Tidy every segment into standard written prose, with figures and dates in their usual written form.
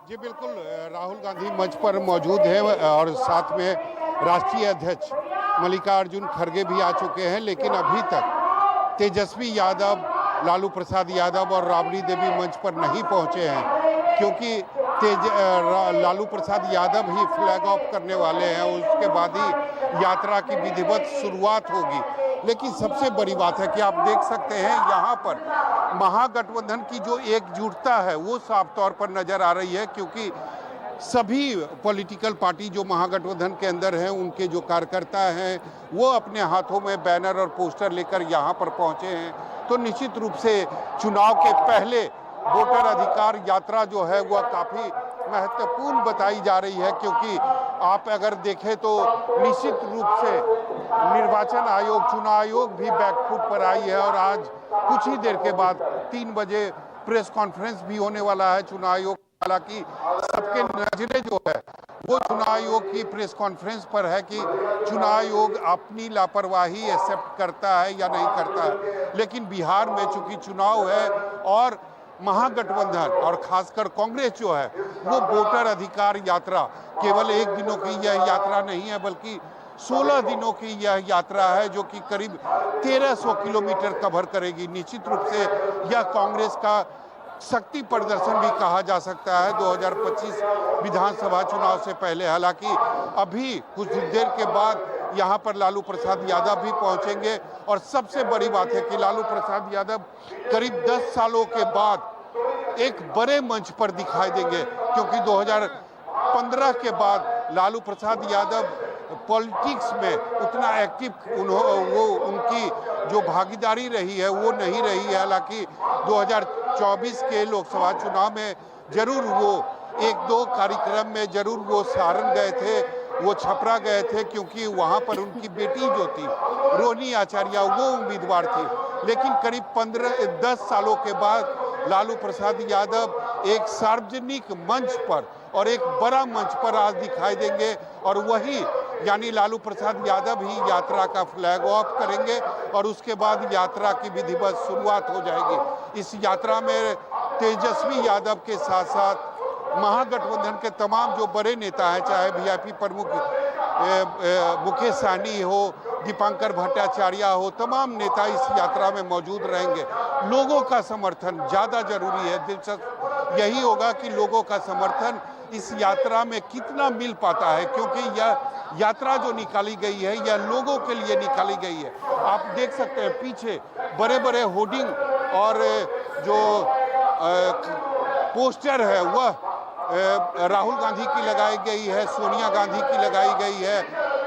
जी बिल्कुल, राहुल गांधी मंच पर मौजूद हैं और साथ में राष्ट्रीय अध्यक्ष मल्लिकार्जुन खड़गे भी आ चुके हैं, लेकिन अभी तक तेजस्वी यादव, लालू प्रसाद यादव और राबड़ी देवी मंच पर नहीं पहुंचे हैं, क्योंकि लालू प्रसाद यादव ही फ्लैग ऑफ करने वाले हैं। उसके बाद ही यात्रा की विधिवत शुरुआत होगी। लेकिन सबसे बड़ी बात है कि आप देख सकते हैं यहाँ पर महागठबंधन की जो एकजुटता है वो साफ तौर पर नजर आ रही है, क्योंकि सभी पॉलिटिकल पार्टी जो महागठबंधन के अंदर हैं उनके जो कार्यकर्ता हैं वो अपने हाथों में बैनर और पोस्टर लेकर यहाँ पर पहुँचे हैं। तो निश्चित रूप से चुनाव के पहले वोटर अधिकार यात्रा जो है वह काफ़ी महत्वपूर्ण बताई जा रही है, क्योंकि आप अगर देखें तो निश्चित रूप से निर्वाचन आयोग, चुनाव आयोग भी बैकफुट पर आई है और आज कुछ ही देर के बाद 3 बजे प्रेस कॉन्फ्रेंस भी होने वाला है चुनाव आयोग। हालांकि सबके नजरें जो है वो चुनाव आयोग की प्रेस कॉन्फ्रेंस पर है कि चुनाव आयोग अपनी लापरवाही एक्सेप्ट करता है या नहीं करता है। लेकिन बिहार में चूंकि चुनाव है और महागठबंधन और खासकर कांग्रेस जो है वो वोटर अधिकार यात्रा केवल 1 दिनों की यह यात्रा नहीं है, बल्कि 16 दिनों की यह यात्रा है जो कि करीब 1300 किलोमीटर कवर करेगी। निश्चित रूप से यह कांग्रेस का शक्ति प्रदर्शन भी कहा जा सकता है 2025 विधानसभा चुनाव से पहले। हालांकि अभी कुछ देर के बाद यहाँ पर लालू प्रसाद यादव भी पहुँचेंगे और सबसे बड़ी बात है कि लालू प्रसाद यादव करीब 10 सालों के बाद एक बड़े मंच पर दिखाई देंगे, क्योंकि 2015 के बाद लालू प्रसाद यादव पॉलिटिक्स में उतना एक्टिव वो उनकी जो भागीदारी रही है वो नहीं रही है। हालांकि 2024 के लोकसभा चुनाव में जरूर वो 1-2 कार्यक्रम में जरूर वो सारण गए थे, वो छपरा गए थे, क्योंकि वहाँ पर उनकी बेटी जो थी रोहिणी आचार्य वो उम्मीदवार थी। लेकिन करीब 10 सालों के बाद लालू प्रसाद यादव एक सार्वजनिक मंच पर और एक बड़ा मंच पर आज दिखाई देंगे और वही यानी लालू प्रसाद यादव ही यात्रा का फ्लैग ऑफ करेंगे और उसके बाद यात्रा की विधिवत शुरुआत हो जाएगी। इस यात्रा में तेजस्वी यादव के साथ साथ महागठबंधन के तमाम जो बड़े नेता हैं, चाहे वीआईपी प्रमुख मुकेश सहनी हो, दीपांकर भट्टाचार्य हो, तमाम नेता इस यात्रा में मौजूद रहेंगे। लोगों का समर्थन ज़्यादा जरूरी है। दिलचस्प यही होगा कि लोगों का समर्थन इस यात्रा में कितना मिल पाता है, क्योंकि यह यात्रा जो निकाली गई है यह लोगों के लिए निकाली गई है। आप देख सकते हैं पीछे बड़े बड़े होर्डिंग और जो पोस्टर है वह राहुल गांधी की लगाई गई है, सोनिया गांधी की लगाई गई है,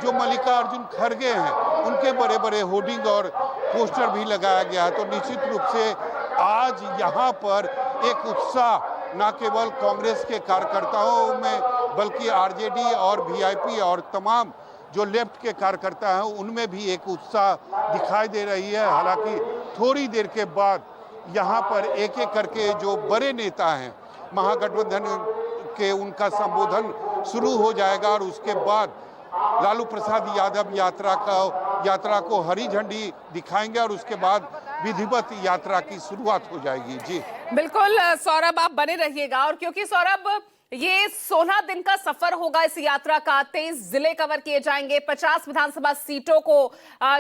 जो मल्लिकार्जुन खड़गे हैं उनके बड़े बड़े होर्डिंग और पोस्टर भी लगाया गया है। तो निश्चित रूप से आज यहाँ पर एक उत्साह न केवल कांग्रेस के कार्यकर्ताओं में बल्कि आरजेडी और वीआईपी और तमाम जो लेफ्ट के कार्यकर्ता हैं उनमें भी एक उत्साह दिखाई दे रही है। हालांकि थोड़ी देर के बाद यहाँ पर एक एक करके जो बड़े नेता हैं महागठबंधन के उनका संबोधन शुरू हो जाएगा और उसके बाद लालू प्रसाद यादव यात्रा को हरी झंडी दिखाएंगे और उसके बाद विधिवत यात्रा की शुरुआत हो जाएगी। जी बिल्कुल सौरभ, आप बने रहिएगा। और क्योंकि सौरभ ये 16 दिन का सफर होगा इस यात्रा का, 23 जिले कवर किए जाएंगे, 50 विधानसभा सीटों को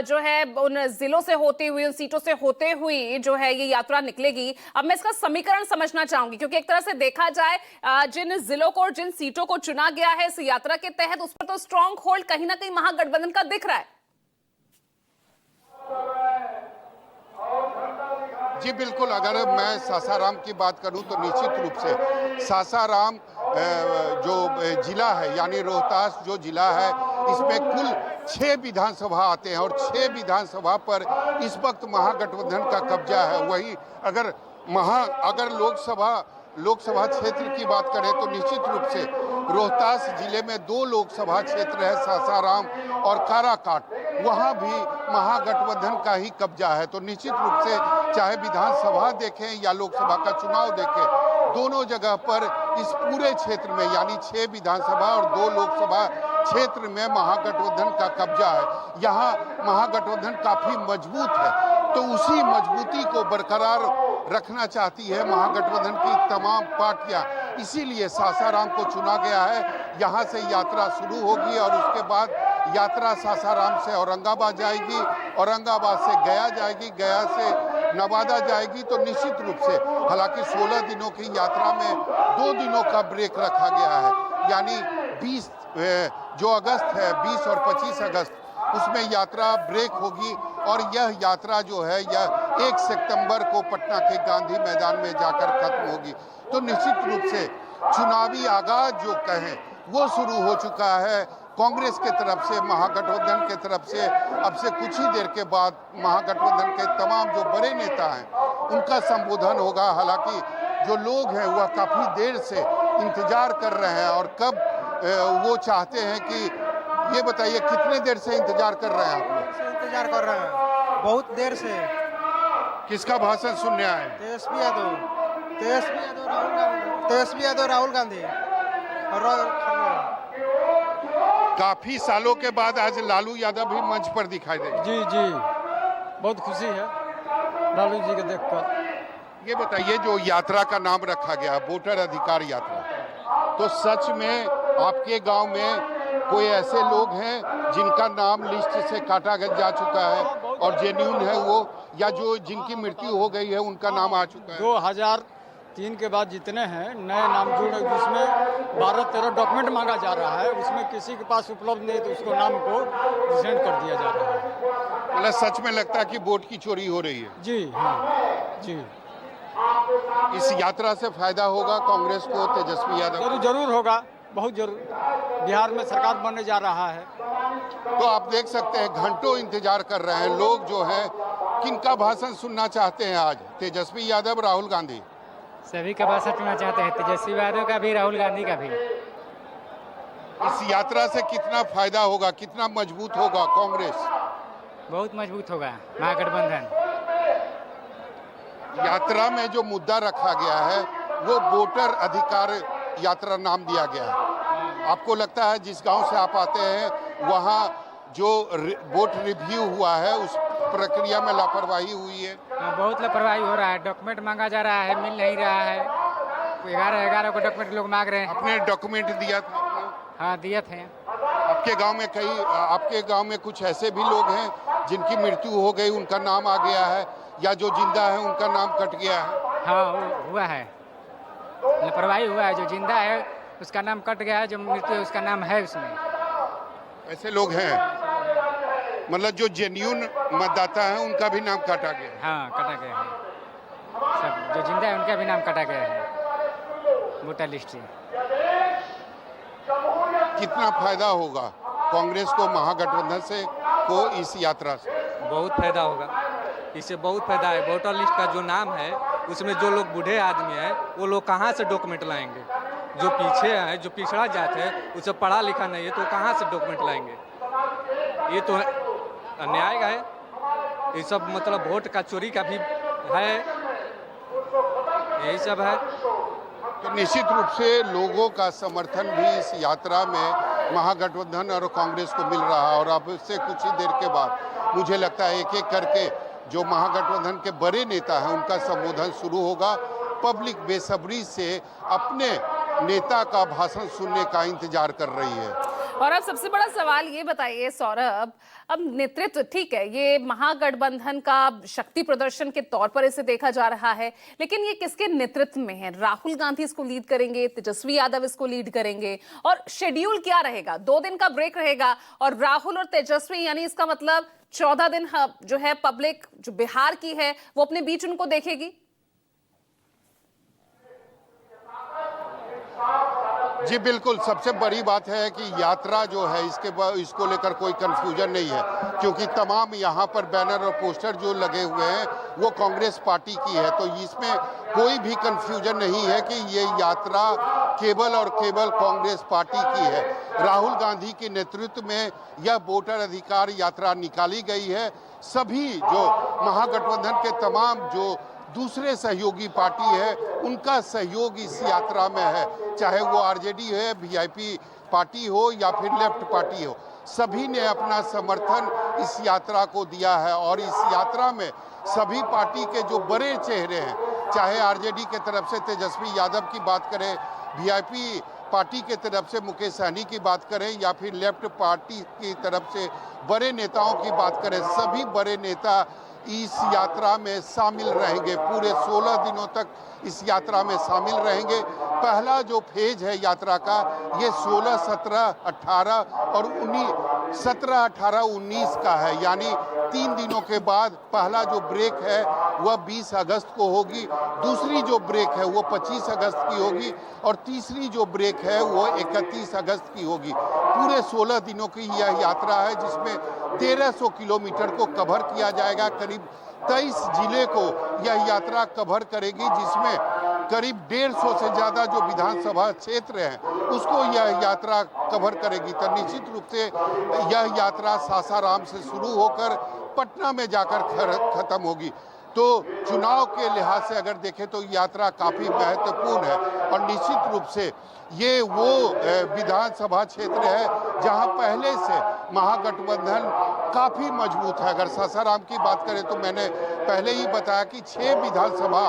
जो है उन जिलों से होते हुए, उन सीटों से होते हुए जो है ये यात्रा निकलेगी। अब मैं इसका समीकरण समझना चाहूंगी, क्योंकि एक तरह से देखा जाए जिन जिलों को और जिन सीटों को चुना गया है इस यात्रा के तहत, उस पर तो स्ट्रॉन्ग होल्ड कहीं ना कहीं महागठबंधन का दिख रहा है। जी बिल्कुल, अगर मैं सासाराम की बात करूं तो निश्चित रूप से सासाराम जो जिला है यानी रोहतास जो जिला है इसमें कुल 6 विधानसभा आते हैं और 6 विधानसभा पर इस वक्त महागठबंधन का कब्जा है। वही अगर लोकसभा क्षेत्र की बात करें तो निश्चित रूप से रोहतास जिले में 2 लोकसभा क्षेत्र है, सासाराम और काराकाट, वहाँ भी महागठबंधन का ही कब्जा है। तो निश्चित रूप से चाहे विधानसभा देखें या लोकसभा का चुनाव देखें, दोनों जगह पर इस पूरे क्षेत्र में यानी 6 विधानसभा और 2 लोकसभा क्षेत्र में महागठबंधन का कब्जा है। यहाँ महागठबंधन काफी मजबूत है, तो उसी मजबूती को बरकरार रखना चाहती है महागठबंधन की तमाम पार्टियां। इसीलिए सासाराम को चुना गया है। यहां से यात्रा शुरू होगी और उसके बाद यात्रा सासाराम से औरंगाबाद जाएगी, औरंगाबाद से गया जाएगी, गया से नवादा जाएगी। तो निश्चित रूप से हालांकि 16 दिनों की यात्रा में 2 दिनों का ब्रेक रखा गया है, यानी 20 जो अगस्त है 20 और 25 अगस्त उसमें यात्रा ब्रेक होगी और यह यात्रा जो है यह 1 सितंबर को पटना के गांधी मैदान में जाकर खत्म होगी। तो निश्चित रूप से चुनावी आगाज जो कहें वो शुरू हो चुका है। कांग्रेस के तरफ से, महागठबंधन के तरफ से अब से कुछ ही देर के बाद महागठबंधन के तमाम जो बड़े नेता हैं उनका संबोधन होगा। हालांकि जो लोग हैं वह काफ़ी देर से इंतजार कर रहे हैं और कब वो चाहते हैं कि ये बताइए कितने देर से इंतजार कर रहे हैं आप लोग? इंतजार कर रहे हैं बहुत देर से। किसका भाषण सुनने आए? तेजस्वी यादव राहुल गांधी और काफी सालों के बाद आज लालू यादव भी मंच पर दिखाई दे। जी जी, बहुत खुशी है लालू जी को देखकर। ये बताइए जो यात्रा का नाम रखा गया वोटर अधिकार यात्रा, तो सच में आपके गांव में कोई ऐसे लोग हैं जिनका नाम लिस्ट से काटा जा चुका है और जेन्युइन है वो, या जो जिनकी मृत्यु हो गई है उनका नाम आ चुका है? 2003 के बाद जितने हैं नए नाम जुड़े, जिसमें 12-13 डॉक्यूमेंट मांगा जा रहा है, उसमें किसी के पास उपलब्ध नहीं तो उसको नाम को रिसेंड कर दिया जा रहा है। मतलब सच में लगता है कि वोट की चोरी हो रही है? जी हाँ जी। इस यात्रा से फायदा होगा कांग्रेस को, तेजस्वी यादव? जरूर होगा, बहुत जरूर। बिहार में सरकार बनने जा रहा है। तो आप देख सकते हैं घंटों इंतजार कर रहे हैं लोग जो है। किनका भाषण सुनना चाहते हैं आज? तेजस्वी यादव, राहुल गांधी? सभी का भाषण सुनना चाहते हैं, तेजस्वी यादव का भी, राहुल गांधी का भी। इस यात्रा से कितना फायदा होगा, कितना मजबूत होगा कांग्रेस? बहुत मजबूत होगा महागठबंधन। यात्रा में जो मुद्दा रखा गया है वो वोटर अधिकार यात्रा नाम दिया गया है। आपको लगता है जिस गांव से आप आते हैं वहां जो वोट रिव्यू हुआ है उस प्रक्रिया में लापरवाही हुई है? बहुत लापरवाही हो रहा है। डॉक्यूमेंट मांगा जा रहा है, मिल नहीं रहा है। 11 को डॉक्यूमेंट लोग मांग रहे हैं। आपने डॉक्यूमेंट दिया था आपने? हाँ, दिए थे। आपके गांव में कुछ ऐसे भी लोग हैं जिनकी मृत्यु हो गई, उनका नाम आ गया है, या जो जिंदा है उनका नाम कट गया है? हाँ, हुआ है, लापरवाही हुआ है। जो जिंदा है उसका नाम कट गया है, जो मृत्यु है उसका नाम है उसमें। ऐसे लोग हैं, मतलब जो जेन्युइन मतदाता हैं उनका भी नाम काटा गया? हाँ, कटा गया है। सब जो जिंदा है उनका भी नाम कटा गया है वोटर लिस्ट से। कितना फायदा होगा कांग्रेस को महागठबंधन से को इस यात्रा से? बहुत फायदा होगा, इससे बहुत फायदा है। वोटर लिस्ट का जो नाम है उसमें जो लोग बूढ़े आदमी हैं वो लोग कहाँ से डॉक्यूमेंट लाएंगे? जो पीछे हैं, जो पिछड़ा जात है, उसे पढ़ा लिखा नहीं है तो कहाँ से डॉक्यूमेंट लाएंगे? ये तो अन्याय है। ये सब मतलब वोट का चोरी का भी है, यही सब है। तो निश्चित रूप से लोगों का समर्थन भी इस यात्रा में महागठबंधन और कांग्रेस को मिल रहा है और अब से कुछ ही देर के बाद मुझे लगता है एक एक करके जो महागठबंधन के बड़े नेता हैं उनका संबोधन शुरू होगा। पब्लिक बेसब्री से अपने नेता का भाषण सुनने का इंतजार कर रही है। और अब सबसे बड़ा सवाल ये बताइए सौरभ, अब नेतृत्व ठीक है, ये महागठबंधन का शक्ति प्रदर्शन के तौर पर इसे देखा जा रहा है, लेकिन ये किसके नेतृत्व में है? राहुल गांधी इसको लीड करेंगे, तेजस्वी यादव इसको लीड करेंगे, और शेड्यूल क्या रहेगा? 2 दिन का ब्रेक रहेगा और राहुल और तेजस्वी, यानी इसका मतलब 14 दिन जो है पब्लिक जो बिहार की है वो अपने बीच उनको देखेगी। जी बिल्कुल, सबसे बड़ी बात है कि यात्रा जो है इसको लेकर कोई कंफ्यूजन नहीं है, क्योंकि तमाम यहाँ पर बैनर और पोस्टर जो लगे हुए हैं वो कांग्रेस पार्टी की है। तो इसमें कोई भी कंफ्यूजन नहीं है कि ये यात्रा केवल और केवल कांग्रेस पार्टी की है। राहुल गांधी के नेतृत्व में यह वोटर अधिकार यात्रा निकाली गई है। सभी जो महागठबंधन के तमाम जो दूसरे सहयोगी पार्टी है उनका सहयोग इस यात्रा में है, चाहे वो आरजेडी है, वीआईपी पार्टी हो या फिर लेफ्ट पार्टी हो, सभी ने अपना समर्थन इस यात्रा को दिया है। और इस यात्रा में सभी पार्टी के जो बड़े चेहरे हैं चाहे आरजेडी के तरफ से तेजस्वी यादव की बात करें, वीआईपी पार्टी के तरफ से मुकेश सहनी की बात करें, या फिर लेफ्ट पार्टी की तरफ से बड़े नेताओं की बात करें, सभी बड़े नेता इस यात्रा में शामिल रहेंगे। पूरे 16 दिनों तक इस यात्रा में शामिल रहेंगे। पहला जो फेज है यात्रा का, ये 16, 17, 18 और 19, 17, 18, 19 का है, यानी 3 दिनों के बाद पहला जो ब्रेक है वह 20 अगस्त को होगी, दूसरी जो ब्रेक है वो 25 अगस्त की होगी और तीसरी जो ब्रेक है वो 31 अगस्त की होगी। पूरे 16 दिनों की यह यात्रा है जिसमें 1300 किलोमीटर को कवर किया जाएगा। करीब 23 जिले को यह यात्रा कवर करेगी, जिसमें करीब 150 से ज़्यादा जो विधानसभा क्षेत्र हैं उसको यह यात्रा कवर करेगी। तो निश्चित रूप से यह यात्रा सासाराम से शुरू होकर पटना में जाकर खत्म होगी। तो चुनाव के लिहाज से अगर देखें तो यात्रा काफ़ी महत्वपूर्ण है और निश्चित रूप से ये वो विधानसभा क्षेत्र है जहां पहले से महागठबंधन काफ़ी मजबूत है। अगर सासाराम की बात करें तो मैंने पहले ही बताया कि 6 विधानसभा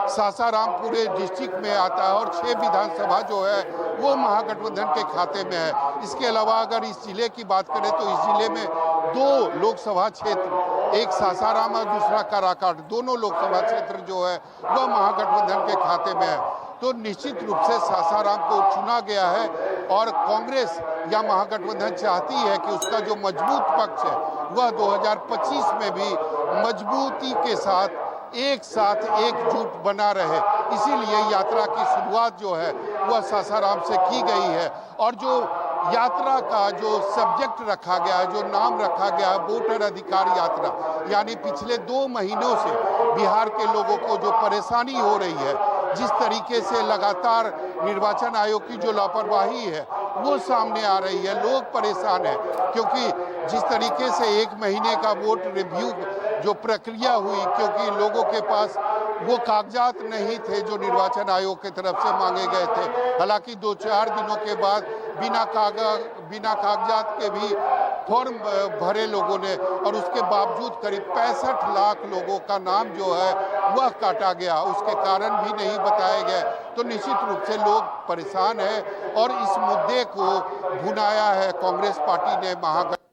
सासाराम पूरे डिस्ट्रिक्ट में आता है और 6 विधानसभा जो है वो महागठबंधन के खाते में है। इसके अलावा अगर इस जिले की बात करें तो इस जिले में 2 लोकसभा क्षेत्र, एक सासाराम और दूसरा काराकाट, दोनों लोकसभा क्षेत्र जो है वह महागठबंधन के खाते में है। तो निश्चित रूप से सासाराम को चुना गया है और कांग्रेस या महागठबंधन चाहती है कि उसका जो मजबूत पक्ष है वह 2025 में भी मजबूती के साथ एकजुट बना रहे। इसीलिए यात्रा की शुरुआत जो है वह सासाराम से की गई है और जो यात्रा का जो सब्जेक्ट रखा गया है, जो नाम रखा गया है, वोटर अधिकार यात्रा, यानी पिछले 2 महीनों से बिहार के लोगों को जो परेशानी हो रही है, जिस तरीके से लगातार निर्वाचन आयोग की जो लापरवाही है वो सामने आ रही है, लोग परेशान हैं क्योंकि जिस तरीके से 1 महीने का वोट रिव्यू जो प्रक्रिया हुई, क्योंकि लोगों के पास वो कागजात नहीं थे जो निर्वाचन आयोग की तरफ से मांगे गए थे। हालांकि 2-4 दिनों के बाद बिना कागजात के भी फॉर्म भरे लोगों ने और उसके बावजूद करीब 65 लाख लोगों का नाम जो है वह काटा गया, उसके कारण भी नहीं बताए गए। तो निश्चित रूप से लोग परेशान हैं और इस मुद्दे को भुनाया है कांग्रेस पार्टी ने महागठबंधन